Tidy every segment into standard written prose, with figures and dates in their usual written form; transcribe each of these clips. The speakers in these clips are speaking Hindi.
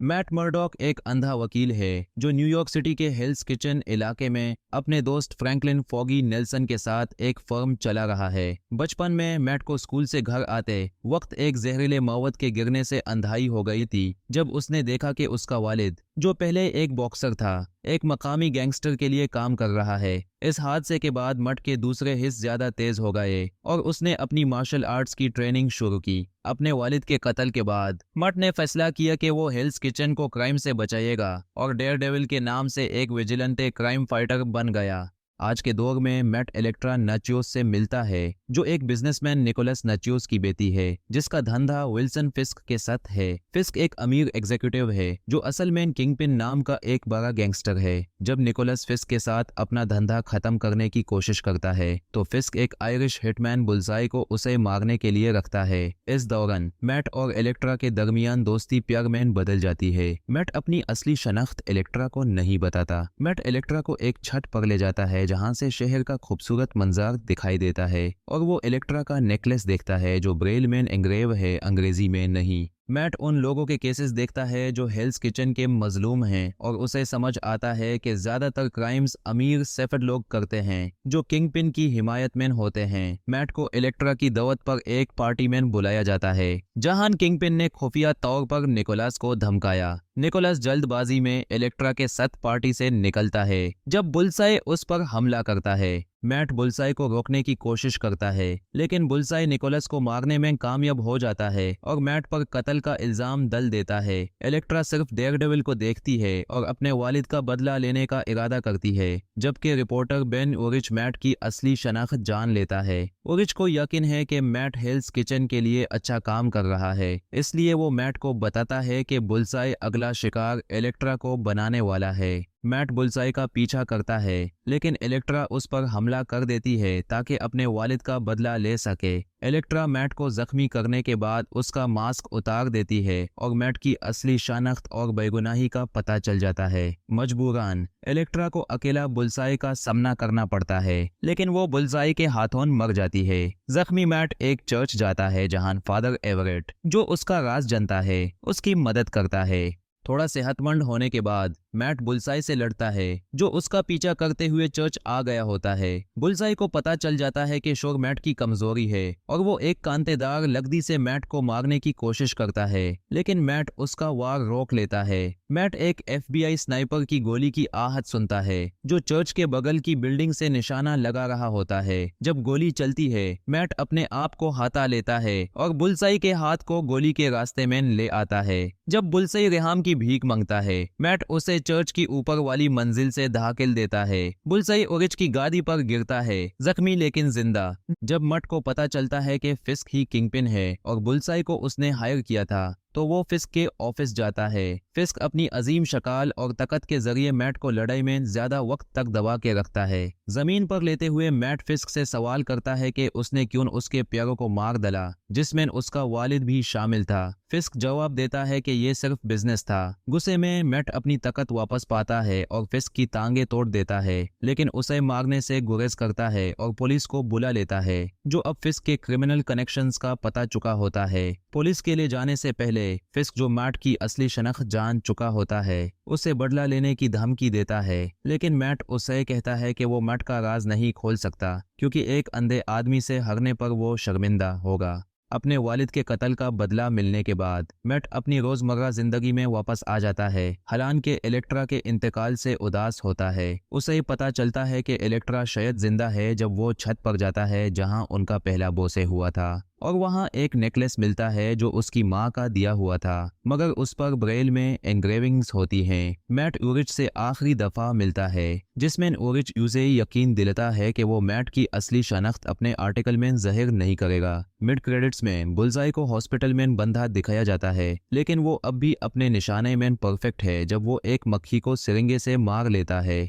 मैट मर्डॉक एक अंधा वकील है जो न्यूयॉर्क सिटी के हेल्स किचन इलाके में अपने दोस्त फ्रैंकलिन फॉगी नेल्सन के साथ एक फर्म चला रहा है। बचपन में मैट को स्कूल से घर आते वक्त एक जहरीले मौत के गिरने से अंधाई हो गई थी जब उसने देखा कि उसका वालिद, जो पहले एक बॉक्सर था, एक मकामी गैंगस्टर के लिए काम कर रहा है। इस हादसे के बाद मट के दूसरे हिस्से ज्यादा तेज हो गए और उसने अपनी मार्शल आर्ट्स की ट्रेनिंग शुरू की। अपने वालिद के कत्ल के बाद मट ने फैसला किया कि वो हेल्स किचन को क्राइम से बचाएगा और डेयरडेविल के नाम से एक विजिलेंटे क्राइम फाइटर बन गया। आज के दौर में मैट इलेक्ट्रा नचियोस से मिलता है, जो एक बिजनेसमैन निकोलस नचियोस की बेटी है जिसका धंधा विल्सन फिस्क के साथ है। फिस्क एक अमीर एग्जीक्यूटिव है जो असल में किंगपिन नाम का एक बड़ा गैंगस्टर है। जब निकोलस फिस्क के साथ अपना धंधा खत्म करने की कोशिश करता है तो फिस्क एक आयरिश हिटमैन बुलसाई को उसे मारने के लिए रखता है। इस दौरान मैट और इलेक्ट्रा के दरमियान दोस्ती प्यार में बदल जाती है। मैट अपनी असली शनाख्त इलेक्ट्रा को नहीं बताता। मैट इलेक्ट्रा को एक छत पर ले जाता है जहां से शहर का खूबसूरत मंजर दिखाई देता है और वो इलेक्ट्रा का नेकलेस देखता है जो ब्रेल में एंग्रेव है, अंग्रेजी में नहीं। मैट उन लोगों के केसेस देखता है जो हेल्स किचन के मजलूम हैं और उसे समझ आता है कि ज्यादातर क्राइम्स अमीर सेफर्ड लोग करते हैं जो किंगपिन की हिमायत में होते हैं। मैट को इलेक्ट्रा की दावत पर एक पार्टी में बुलाया जाता है जहां किंगपिन ने खुफिया तौर पर निकोलस को धमकाया। निकोलस जल्दबाजी में इलेक्ट्रा के साथ पार्टी से निकलता है जब बुलसाई उस पर हमला करता है। मैट बुलसाई को रोकने की कोशिश करता है लेकिन बुलसाई निकोलस को मारने में कामयाब हो जाता है और मैट पर कत्ल का इल्जाम दल देता है। इलेक्ट्रा सिर्फ डेयरडेविल को देखती है और अपने वालिद का बदला लेने का इरादा करती है, जबकि रिपोर्टर बेन ओरिच मैट की असली शनाख्त जान लेता है। ओरिच को यकीन है कि मैट हेल्स किचन के लिए अच्छा काम कर रहा है, इसलिए वो मैट को बताता है कि बुलसाई अगला शिकार इलेक्ट्रा को बनाने वाला है। मैट बुलसाई का पीछा करता है लेकिन इलेक्ट्रा उस पर हमला कर देती है ताकि अपने वालिद का बदला ले सके। इलेक्ट्रा मैट को जख्मी करने के बाद उसका मास्क उतार देती है और मैट की असली शनाख्त और बेगुनाही का पता चल जाता है। मजबूरन इलेक्ट्रा को अकेला बुलसाई का सामना करना पड़ता है लेकिन वो बुलसाई के हाथों मर जाती है। जख्मी मैट एक चर्च जाता है जहां फादर एवरेट, जो उसका राज जानता है, उसकी मदद करता है। थोड़ा सेहतमंद होने के बाद मैट बुलसाई से लड़ता है जो उसका पीछा करते हुए चर्च आ गया होता है। बुलसाई को पता चल जाता है कि शोर मैट की कमजोरी है और वो एक कांटेदार लकड़ी से मैट को मारने की कोशिश करता है लेकिन मैट उसका वार रोक लेता है। मैट एक FBI स्नाइपर की गोली की आहट सुनता है जो चर्च के बगल की बिल्डिंग से निशाना लगा रहा होता है। जब गोली चलती है मैट अपने आप को हटा लेता है और बुलसाई के हाथ को गोली के रास्ते में ले आता है। जब बुलसाई रेहाम की भीख मांगता है मैट उसे चर्च की ऊपर वाली मंजिल से धकेल देता है। बुलसाई ओरिच की गादी पर गिरता है, जख्मी लेकिन जिंदा। जब मट को पता चलता है कि फिस्क ही किंगपिन है और बुलसाई को उसने हायर किया था तो वो फिस्क के ऑफिस जाता है। फिस्क अपनी अजीम शकाल और ताकत के जरिए मैट को लड़ाई में ज्यादा वक्त तक दबा के रखता है। जमीन पर लेते हुए मैट फिस्क से सवाल करता है कि उसने क्यों उसके प्यारों को मार डाला जिसमें उसका वालिद भी शामिल था। फिस्क जवाब देता है कि ये सिर्फ बिजनेस था। गुस्से में मैट अपनी ताकत वापस पाता है और फिस्क की टांगे तोड़ देता है लेकिन उसे मारने से गुरेज करता है और पुलिस को बुला लेता है जो अब फिस्क के क्रिमिनल कनेक्शंस का पता चुका होता है। पुलिस के लिए जाने से पहले फिस्क, जो मैट की असली शनाख्त जान चुका होता है, उसे बदला लेने की धमकी देता है लेकिन मैट उसे कहता है कि वो मैट का राज नहीं खोल सकता क्योंकि एक अंधे आदमी से हारने पर वो शर्मिंदा होगा। अपने वालिद के कत्ल का बदला मिलने के बाद मैट अपनी रोजमर्रा जिंदगी में वापस आ जाता है। हालांकि इलेक्ट्रा के इंतकाल से उदास होता है। उसे पता चलता है कि इलेक्ट्रा शायद जिंदा है जब वो छत पर जाता है जहां उनका पहला बोसे हुआ था और वहां एक नेकलेस मिलता है जो उसकी माँ का दिया हुआ था मगर उस पर ब्रेल में एंग्रेविंग्स होती हैं। मैट ओरिच से आखिरी दफा मिलता है जिसमें ओरिच उसे यकीन दिलाता है कि वो मैट की असली शनाख्त अपने आर्टिकल में जाहिर नहीं करेगा। मिड क्रेडिट्स में बुलसाई को हॉस्पिटल में बंधा दिखाया जाता है लेकिन वो अब भी अपने निशाने में परफेक्ट है जब वो एक मक्खी को सिरिंगे से मार लेता है।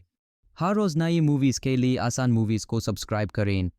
हर रोज नई मूवीज के लिए आसान मूवीज को सब्सक्राइब करें।